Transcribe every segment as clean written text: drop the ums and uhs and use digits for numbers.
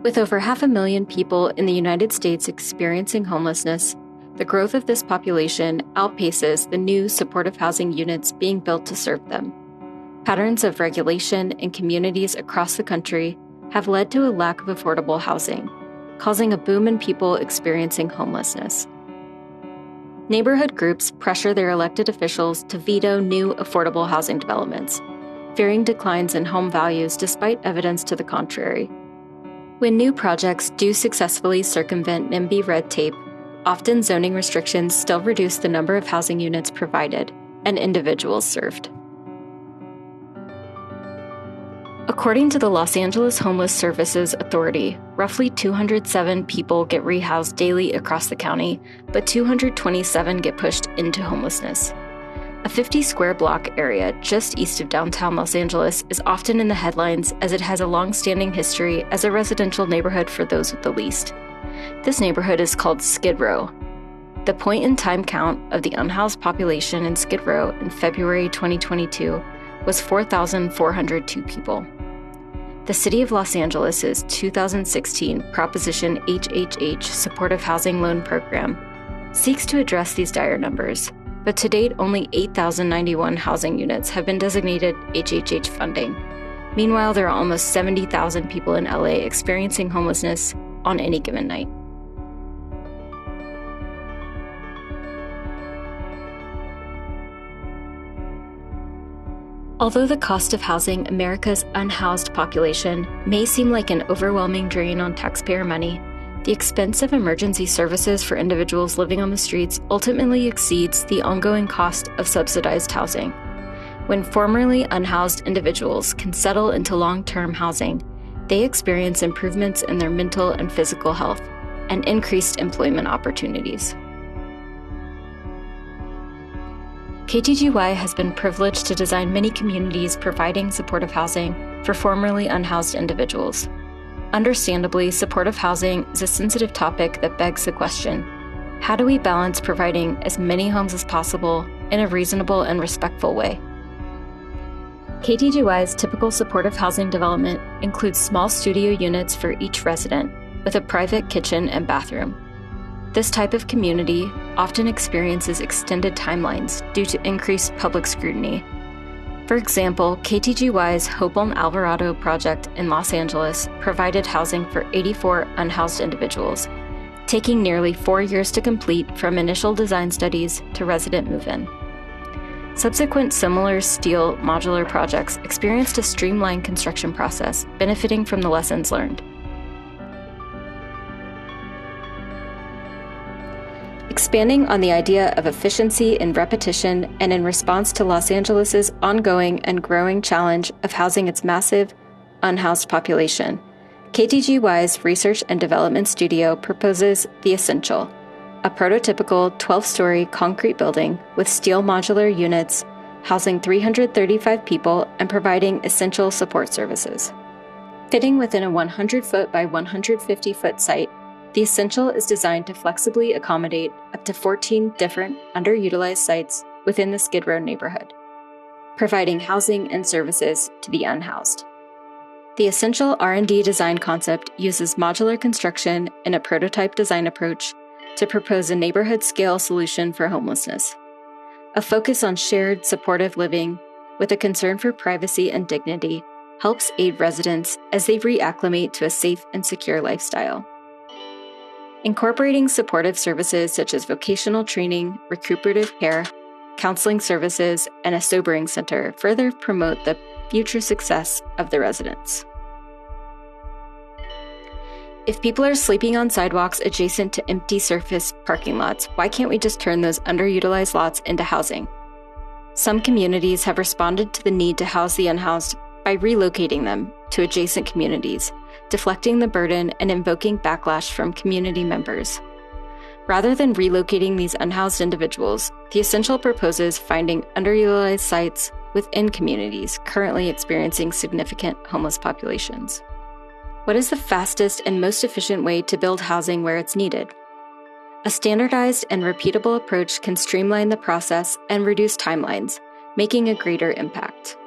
With over 500,000 people in the United States experiencing homelessness, the growth of this population outpaces the new supportive housing units being built to serve them. Patterns of regulation in communities across the country have led to a lack of affordable housing, causing a boom in people experiencing homelessness. Neighborhood groups pressure their elected officials to veto new affordable housing developments, fearing declines in home values despite evidence to the contrary. When new projects do successfully circumvent NIMBY red tape, often zoning restrictions still reduce the number of housing units provided and individuals served. According to the Los Angeles Homeless Services Authority, roughly 207 people get rehoused daily across the county, but 227 get pushed into homelessness. A 50-square block area just east of downtown Los Angeles is often in the headlines as it has a long-standing history as a residential neighborhood for those with the least. This neighborhood is called Skid Row. The point-in-time count of the unhoused population in Skid Row in February 2022 was 4,402 people. The City of Los Angeles' 2016 Proposition HHH Supportive Housing Loan Program seeks to address these dire numbers, but to date only 8,091 housing units have been designated HHH funding. Meanwhile, there are almost 70,000 people in LA experiencing homelessness on any given night. Although the cost of housing America's unhoused population may seem like an overwhelming drain on taxpayer money, the expense of emergency services for individuals living on the streets ultimately exceeds the ongoing cost of subsidized housing. When formerly unhoused individuals can settle into long-term housing, they experience improvements in their mental and physical health and increased employment opportunities. KTGY has been privileged to design many communities providing supportive housing for formerly unhoused individuals. Understandably, supportive housing is a sensitive topic that begs the question, how do we balance providing as many homes as possible in a reasonable and respectful way? KTGY's typical supportive housing development includes small studio units for each resident with a private kitchen and bathroom. This type of community often experiences extended timelines due to increased public scrutiny. For example, KTGY's Hope on Alvarado project in Los Angeles provided housing for 84 unhoused individuals, taking nearly 4 years to complete from initial design studies to resident move-in. Subsequent similar steel modular projects experienced a streamlined construction process, benefiting from the lessons learned. Expanding on the idea of efficiency in repetition and in response to Los Angeles' ongoing and growing challenge of housing its massive, unhoused population, KTGY's Research and Development Studio proposes The Essential, a prototypical 12-story concrete building with steel modular units housing 335 people and providing essential support services. Fitting within a 100-foot by 150-foot site, The Essential is designed to flexibly accommodate up to 14 different underutilized sites within the Skid Row neighborhood, providing housing and services to the unhoused. The Essential R+D design concept uses modular construction and a prototype design approach to propose a neighborhood-scale solution for homelessness. A focus on shared, supportive living with a concern for privacy and dignity helps aid residents as they reacclimate to a safe and secure lifestyle. Incorporating supportive services such as vocational training, recuperative care, counseling services, and a sobering center further promote the future success of the residents. If people are sleeping on sidewalks adjacent to empty surface parking lots, why can't we just turn those underutilized lots into housing? Some communities have responded to the need to house the unhoused by relocating them to adjacent communities, deflecting the burden and invoking backlash from community members. Rather than relocating these unhoused individuals, The Essential proposes finding underutilized sites within communities currently experiencing significant homeless populations. What is the fastest and most efficient way to build housing where it's needed? A standardized and repeatable approach can streamline the process and reduce timelines, making a greater impact.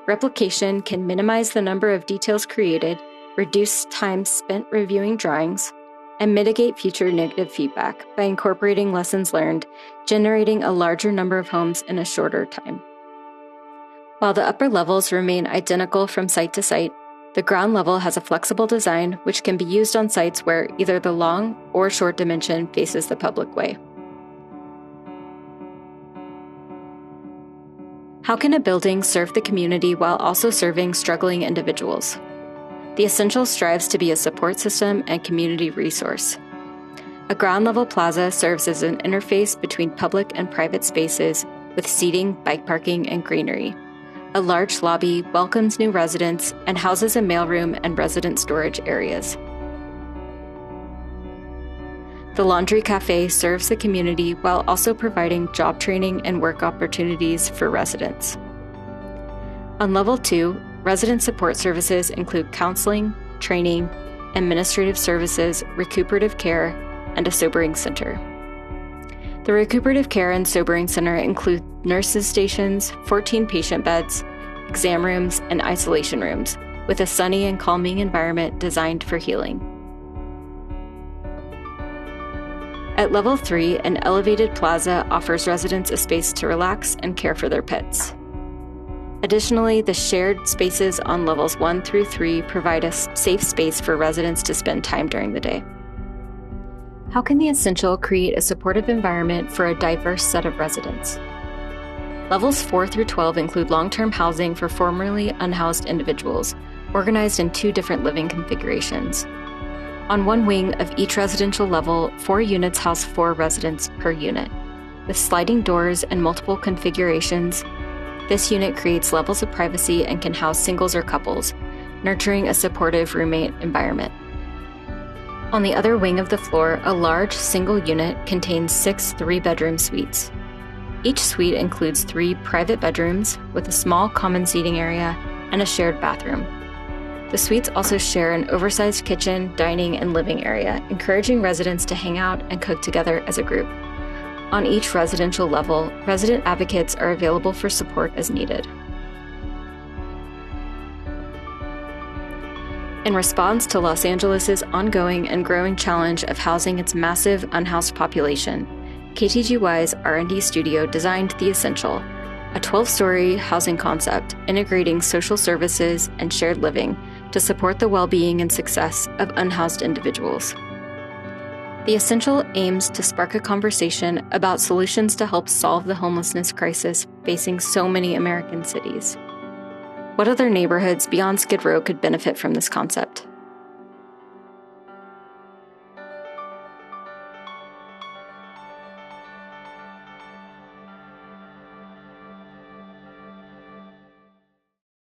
Replication can minimize the number of details created, reduce time spent reviewing drawings, and mitigate future negative feedback by incorporating lessons learned, generating a larger number of homes in a shorter time. While the upper levels remain identical from site to site, the ground level has a flexible design which can be used on sites where either the long or short dimension faces the public way. How can a building serve the community while also serving struggling individuals? The Essential strives to be a support system and community resource. A ground-level plaza serves as an interface between public and private spaces with seating, bike parking, and greenery. A large lobby welcomes new residents and houses a mailroom and resident storage areas. The Laundry Cafe serves the community while also providing job training and work opportunities for residents. On Level 2, resident support services include counseling, training, administrative services, recuperative care, and a sobering center. The recuperative care and sobering center include nurses' stations, 14 patient beds, exam rooms, and isolation rooms, with a sunny and calming environment designed for healing. At Level 3, an elevated plaza offers residents a space to relax and care for their pets. Additionally, the shared spaces on Levels 1 through 3 provide a safe space for residents to spend time during the day. How can the Essential create a supportive environment for a diverse set of residents? Levels 4 through 12 include long-term housing for formerly unhoused individuals, organized in 2 different living configurations. On one wing of each residential level, 4 units house 4 residents per unit. With sliding doors and multiple configurations, this unit creates levels of privacy and can house singles or couples, nurturing a supportive roommate environment. On the other wing of the floor, a large single unit contains 6 3-bedroom suites. Each suite includes 3 private bedrooms with a small common seating area and a shared bathroom. The suites also share an oversized kitchen, dining, and living area, encouraging residents to hang out and cook together as a group. On each residential level, resident advocates are available for support as needed. In response to Los Angeles' ongoing and growing challenge of housing its massive unhoused population, KTGY's R+D studio designed The Essential, a 12-story housing concept integrating social services and shared living to support the well-being and success of unhoused individuals. The Essential aims to spark a conversation about solutions to help solve the homelessness crisis facing so many American cities. What other neighborhoods beyond Skid Row could benefit from this concept?